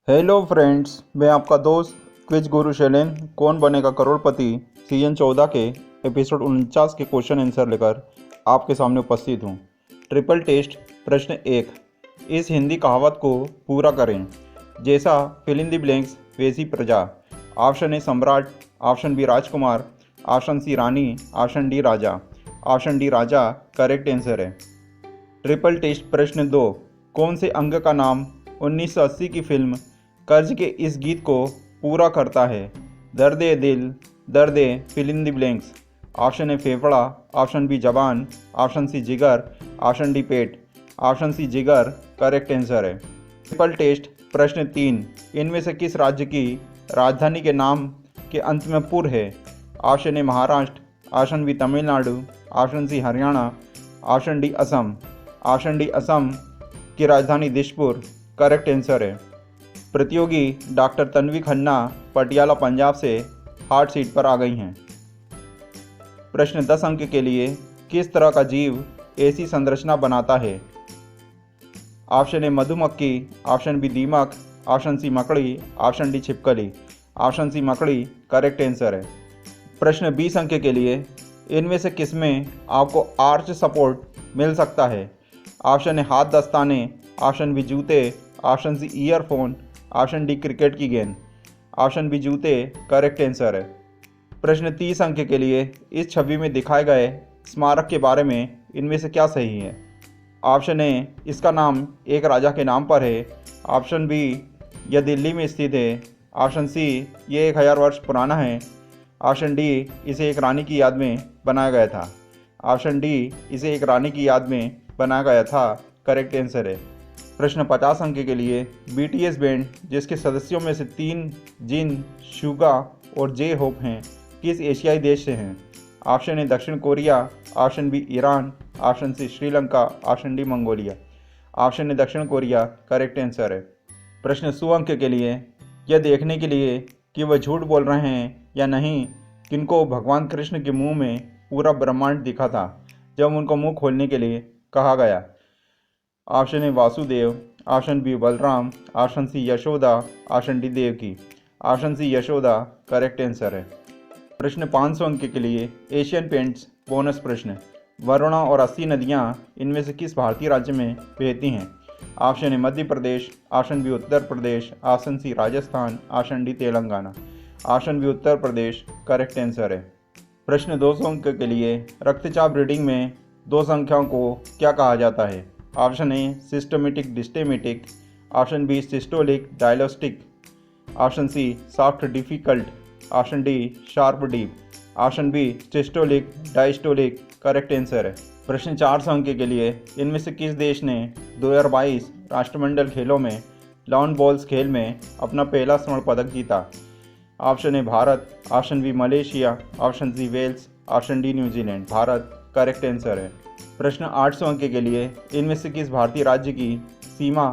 Hello friends, मैं आपका दोस्त क्विज गुरु शैलेंद्र कौन बनेगा करोड़पति सीजन 14 के एपिसोड 49 के क्वेश्चन आंसर लेकर आपके सामने उपस्थित हूँ। ट्रिपल टेस्ट प्रश्न 1। इस हिंदी कहावत को पूरा करें। जैसा फिल इन द ब्लैंक्स वैसी प्रजा। ऑप्शन ए सम्राट, ऑप्शन बी राजकुमार, ऑप्शन सी रानी, ऑप्शन डी राजा। ऑप्शन डी राजा करेक्ट आंसर है। ट्रिपल टेस्ट प्रश्न 2। कौन से अंग का नाम 1980 की फिल्म कर्ज के इस गीत को पूरा करता है? दर्द ए दिल, दर्द ए fill in the blanks. Option A फेफड़ा, ऑप्शन बी जबान, ऑप्शन सी जिगर, ऑप्शन डी पेट। ऑप्शन सी जिगर करेक्ट आंसर है। ट्रिपल टेस्ट प्रश्न 3। इनमें से किस राज्य की राजधानी के नाम के अंत में पुर है? Option A Maharashtra, option B Tamil Nadu, option C Haryana, option D Assam. Option D Assam की राजधानी दिसपुर करेक्ट आंसर है। प्रतियोगी डॉक्टर तन्वी खन्ना पटियाला पंजाब से हार्ट सीट पर आ गई हैं। प्रश्न 10 अंक के लिए किस तरह का जीव ऐसी संरचना बनाता है? ऑप्शन ए मधुमक्खी, ऑप्शन बी दीमक, ऑप्शन सी मकड़ी, ऑप्शन डी छिपकली। ऑप्शन सी मकड़ी करेक्ट आंसर है। प्रश्न 20 अंक के लिए इनमें से किसमें आपको आर्च सपोर्ट मिल सकता है? ऑप्शन ए हाथ दस्ताने, ऑप्शन बी जूते, option C earphone, option D cricket की गेंद। ऑप्शन बी जूते करेक्ट आंसर है। प्रश्न 30 अंक के लिए इस छवि में दिखाए गए स्मारक के बारे में इनमें से क्या सही है? ऑप्शन ए इसका नाम एक राजा के नाम पर है। ऑप्शन बी यह दिल्ली में स्थित है। ऑप्शन सी ये 1000 वर्ष पुराना है। ऑप्शन डी इसे एक रानी की याद में बनाया गया था। ऑप्शन डी इसे एक रानी की याद में बनाया गया था करेक्ट आंसर है। प्रश्न 50 अंक के लिए बीटीएस बैंड जिसके सदस्यों में से 3 जिन, शुगा और जे होप हैं, किस एशियाई देश से हैं? ऑप्शन ए दक्षिण Korea, option B Iran, option C Sri Lanka, option D Mongolia. Option A दक्षिण कोरिया करेक्ट आंसर है। प्रश्न 100 अंक के लिए यह देखने के लिए कि वह झूठ बोल रहे हैं या नहीं, किनको भगवान कृष्ण के मुंह में पूरा ब्रह्मांड दिखा था जब उनको मुंह खोलने के लिए कहा गया? Option A Vasudev, option B Balram, option C Yashoda, option D Devaki. Option C Yashoda correct answer है। प्रश्न 500 अंक के लिए एशियन पेंट्स बोनस प्रश्न। वरुणा और 80 नदियाँ इनमें से किस भारतीय राज्य में बहती हैं? Option A Madhya Pradesh, option B Uttar Pradesh, option C Rajasthan, option D Telangana. Option B Uttar Pradesh correct answer है। प्रश्न 200 अंक के लिए रक्तचाप रीडिंग में दो संख्याओं को क्या कहा जाता है? Option A systematic distematic, option B systolic diastolic, option C soft difficult, option D sharp deep. Option B systolic diastolic correct answer है। प्रश्न 400 अंक के लिए इनमें से किस देश ने 2022 राष्ट्रमंडल खेलों में लॉन बॉल्स खेल में अपना पहला स्वर्ण पदक जीता? Option A Bharat, option B Malaysia, option C Wales, option D New Zealand. Bharat correct answer है। प्रश्न 800 अंक के लिए इनमें से किस भारतीय राज्य की सीमा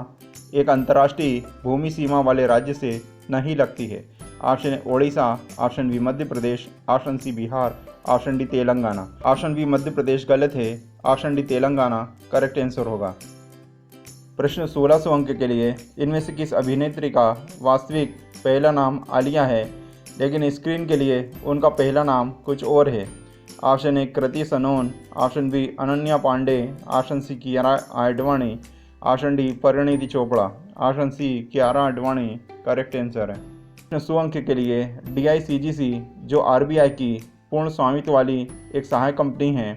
एक अंतर्राष्ट्रीय भूमि सीमा वाले राज्य से नहीं लगती है? Option A Odisha, option B Madhya Pradesh, option C Bihar, option D Telangana. Option B Madhya Pradesh गलत है। Option D Telangana correct answer होगा। प्रश्न 1600 अंक के लिए इनमें से किस अभिनेत्री का वास्तविक पहला नाम आलिया है लेकिन स्क्रीन के लिए उनका पहला नाम कुछ और है? Option A Kriti Sanon, option B Ananya Panday, option C Kiara Advani, option D Parineeti Chopra. Option C Kiara Advani correct answer है। प्रश्न 100 अंक के लिए DICGC जो RBI की पूर्ण स्वामित्व वाली एक सहायक कंपनी है,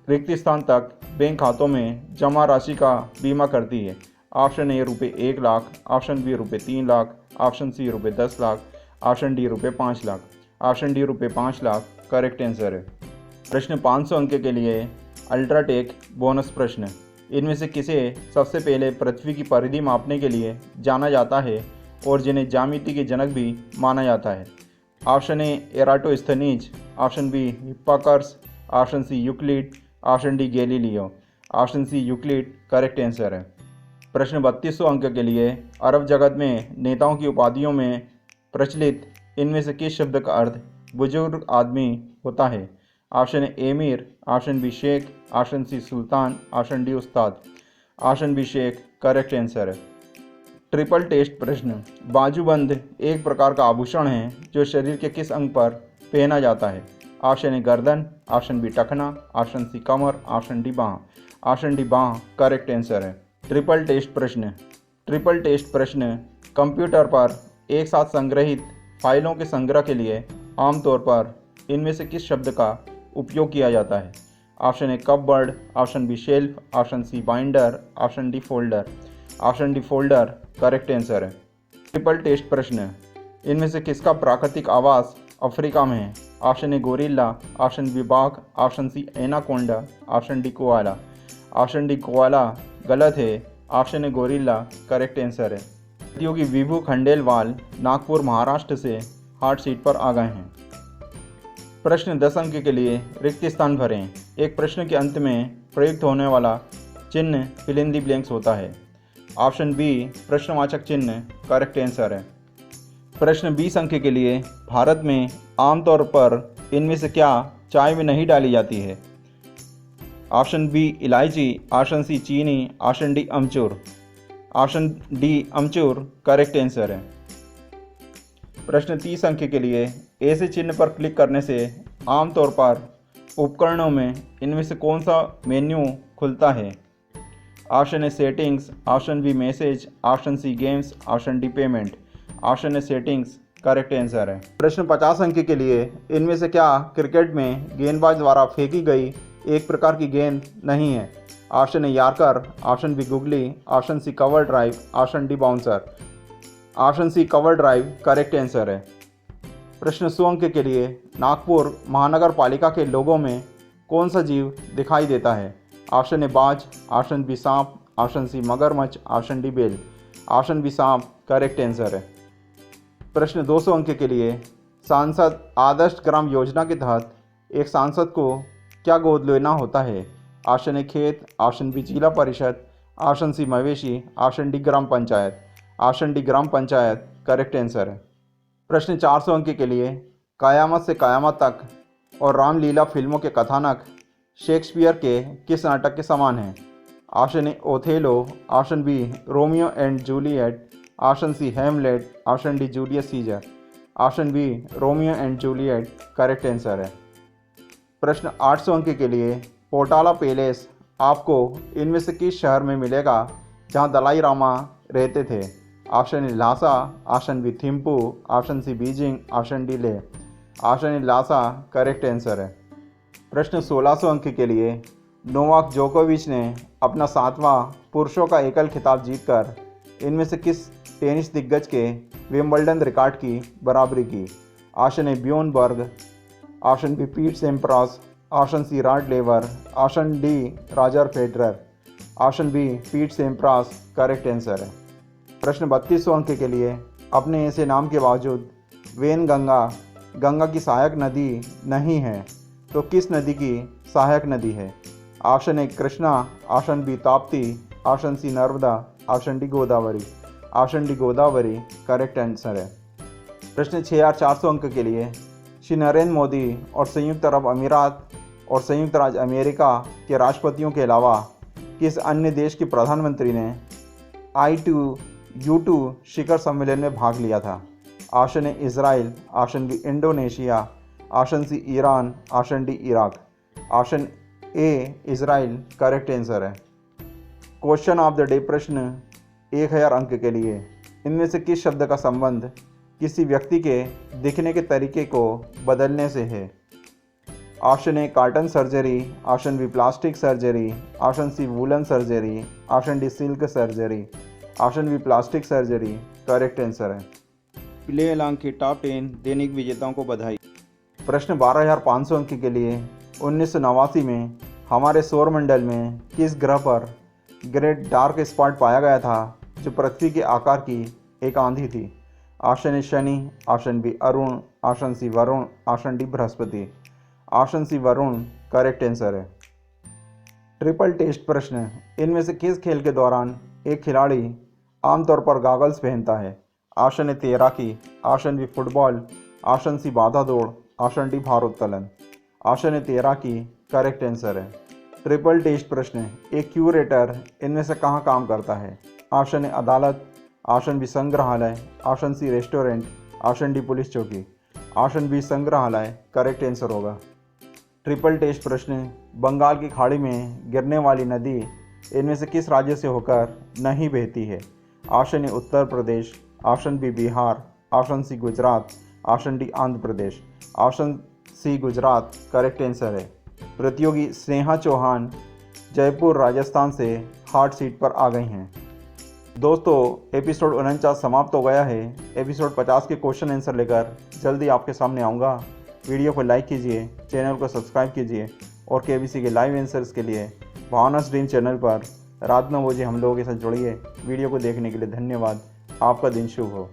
रिक्त स्थान तक बैंक खातों में जमा राशि का बीमा करती है। ऑप्शन ए रुपये 1 लाख, ऑप्शन बी रुपये 3 लाख, ऑप्शन सी रुपये 10 लाख, ऑप्शन डी रुपये 5 लाख। ऑप्शन डी रुपये 5 लाख करेक्ट आंसर है। प्रश्न 500 अंक के लिए अल्ट्राटेक बोनस प्रश्न। इनमें से किसे सबसे पहले पृथ्वी की परिधि मापने के लिए जाना जाता है और जिन्हें ज्यामिति के जनक भी माना जाता है? Option A Eratosthenes, option B Hipparchus, option C Euclid, option D Galileo. Option C Euclid correct answer है। प्रश्न 3200 अंक के लिए अरब जगत में नेताओं की उपाधियों में प्रचलित इनमें से किस शब्द का अर्थ बुजुर्ग आदमी होता है? ऑप्शन ए एमीर, ऑप्शन बी शेख, ऑप्शन सी सुल्तान, ऑप्शन डी उस्ताद। ऑप्शन बी शेख करेक्ट आंसर है। ट्रिपल टेस्ट प्रश्न। बाजूबंद एक प्रकार का आभूषण है जो शरीर के किस अंग पर पहना जाता है? ऑप्शन ए गर्दन, ऑप्शन बी टखना, ऑप्शन सी कमर, ऑप्शन डी बाँह। ऑप्शन डी बाँह करेक्ट आंसर है। ट्रिपल टेस्ट प्रश्न। ट्रिपल टेस्ट प्रश्न कंप्यूटर पर एक साथ संग्रहित फाइलों के संग्रह के लिए आमतौर पर इनमें से किस शब्द का उपयोग किया जाता है? Option A cupboard, option B shelf, option C binder, option D folder. Option D folder correct answer है। ट्रिपल टेस्ट प्रश्न। इनमें से किसका प्राकृतिक आवास अफ्रीका में है? Option A gorilla, option B बाघ, option C anaconda, option D koala. Option D koala गलत है। Option A gorilla correct answer है। प्रतियोगी विभू खंडेलवाल नागपुर महाराष्ट्र से हॉट सीट पर आ गए हैं। प्रश्न 10 अंक के लिए रिक्त स्थान भरें। एक प्रश्न के अंत में प्रयुक्त होने वाला चिन्ह फिल इन द ब्लैंक्स होता है। ऑप्शन बी प्रश्नवाचक चिन्ह करेक्ट आंसर है। प्रश्न 20 अंक के लिए भारत में आमतौर पर इनमें से क्या चाय में नहीं डाली जाती है? ऑप्शन बी इलायची, ऑप्शन सी चीनी, ऑप्शन डी अमचूर। ऑप्शन डी अमचूर करेक्ट आंसर है। प्रश्न 30 अंक के लिए ऐसे चिन्ह पर क्लिक करने से आमतौर पर उपकरणों में इनमें से कौन सा मेन्यू खुलता है? Option A settings, option B message, option C games, option D payment. Option A settings correct answer है। प्रश्न 50 अंक के लिए इनमें से क्या क्रिकेट में गेंदबाज द्वारा फेंकी गई एक प्रकार की गेंद नहीं है? Option A yorker, option B googly, option C cover drive, option D bouncer. Option C cover drive correct answer है। प्रश्न 100 अंक के लिए नागपुर महानगर पालिका के लोगों में कौन सा जीव दिखाई देता है? ऑप्शन ए बाज, ऑप्शन बी सांप, ऑप्शन सी मगरमच्छ, ऑप्शन डी बेल। ऑप्शन बी सांप करेक्ट आंसर है। प्रश्न 200 अंक के लिए सांसद आदर्श ग्राम योजना के तहत एक सांसद को क्या गोद लेना होता है? ऑप्शन ए खेत, ऑप्शन बी जिला परिषद, ऑप्शन सी मवेशी, ऑप्शन डी ग्राम पंचायत। ऑप्शन डी ग्राम पंचायत करेक्ट आंसर है। प्रश्न 400 अंक के लिए कयामत से कयामत तक और रामलीला फिल्मों के कथानक शेक्सपियर के किस नाटक के समान हैं? Option A Othello, option B Romeo and Juliet, option C Hamlet, option D Julius Caesar. Option B Romeo and Juliet correct answer है। प्रश्न 800 अंक के लिए पोटाला पैलेस आपको इनमें से किस शहर में मिलेगा जहां दलाई लामा रहते थे? Option A Lhasa, option B Thimphu, option C Beijing, option D Leh. Option A Lhasa correct answer है। प्रश्न 1600 अंक के लिए नोवाक जोकोविच ने अपना 7वां पुरुषों का एकल खिताब जीतकर इनमें से किस टेनिस दिग्गज के विंबलडन रिकॉर्ड की बराबरी की? Option A Bjorn Borg, option B Pete Sampras, option C Rod Laver, option D Roger Federer. Option B Pete Sampras correct answer है। प्रश्न 3200 अंक के लिए अपने ऐसे नाम के बावजूद वेन गंगा की सहायक नदी नहीं है तो किस नदी की सहायक नदी है? Option A Krishna, option B Tapti, option C Narmada, option D Godavari. Option D Godavari correct answer है। प्रश्न 6400 अंक के लिए श्री नरेंद्र मोदी और संयुक्त अरब अमीरात और संयुक्त राज्य अमेरिका के राष्ट्रपतियों के अलावा किस अन्य देश के प्रधानमंत्री ने I2U2 शिखर सम्मेलन में भाग लिया था? Option A Israel, option B Indonesia, option C Iran, option D Iraq. Option A Israel correct answer है। क्वेश्चन ऑफ द डे प्रश्न 1000 अंक के लिए इनमें से किस शब्द का संबंध किसी व्यक्ति के दिखने के तरीके को बदलने से है? Option A cotton surgery, option B plastic surgery, option C woollen surgery, option D silk surgery. Option B plastic surgery correct answer है। प्ले अलॉन्ग के टॉप 10 दैनिक विजेताओं को बधाई। प्रश्न 12500 अंक के लिए 1989 में हमारे सौरमंडल में किस ग्रह पर ग्रेट डार्क स्पॉट पाया गया था जो पृथ्वी के आकार की एक आंधी थी? Option A Shani, option B Arun, option C Varun, option D Brihaspati. Option C Varun correct answer है। ट्रिपल टेस्ट प्रश्न इनमें से किस खेल के दौरान एक खिलाड़ी आमतौर पर गॉगल्स पहनता है? ऑप्शन ए तैराकी, option B football, option C बाधा दौड़, ऑप्शन डी भारोत्तोलन। ऑप्शन ए तैराकी करेक्ट आंसर है। ट्रिपल टेस्ट प्रश्न एक क्यूरेटर इनमें से कहाँ काम करता है? ऑप्शन ए अदालत, ऑप्शन बी संग्रहालय, option C restaurant, option D police चौकी। ऑप्शन बी संग्रहालय करेक्ट आंसर होगा। ट्रिपल टेस्ट प्रश्न, बंगाल की खाड़ी में गिरने वाली नदी इनमें से किस राज्य से होकर नहीं बहती है? Option A Uttar Pradesh, option B Bihar, option C Gujarat, option D Andhra Pradesh. Option C Gujarat correct answer है। प्रतियोगी स्नेहा चौहान जयपुर राजस्थान से हॉट सीट पर आ गई हैं। दोस्तों एपिसोड 49 समाप्त हो गया है। एपिसोड 50 के क्वेश्चन आंसर लेकर जल्दी आपके सामने आऊँगा। वीडियो को लाइक कीजिए, चैनल को सब्सक्राइब कीजिए और केबीसी के लाइव आंसर्स के लिए भावनास ड्रीम चैनल पर रात 9 बजे हम लोगों के साथ जुड़िए। वीडियो को देखने के लिए धन्यवाद। आपका दिन शुभ हो।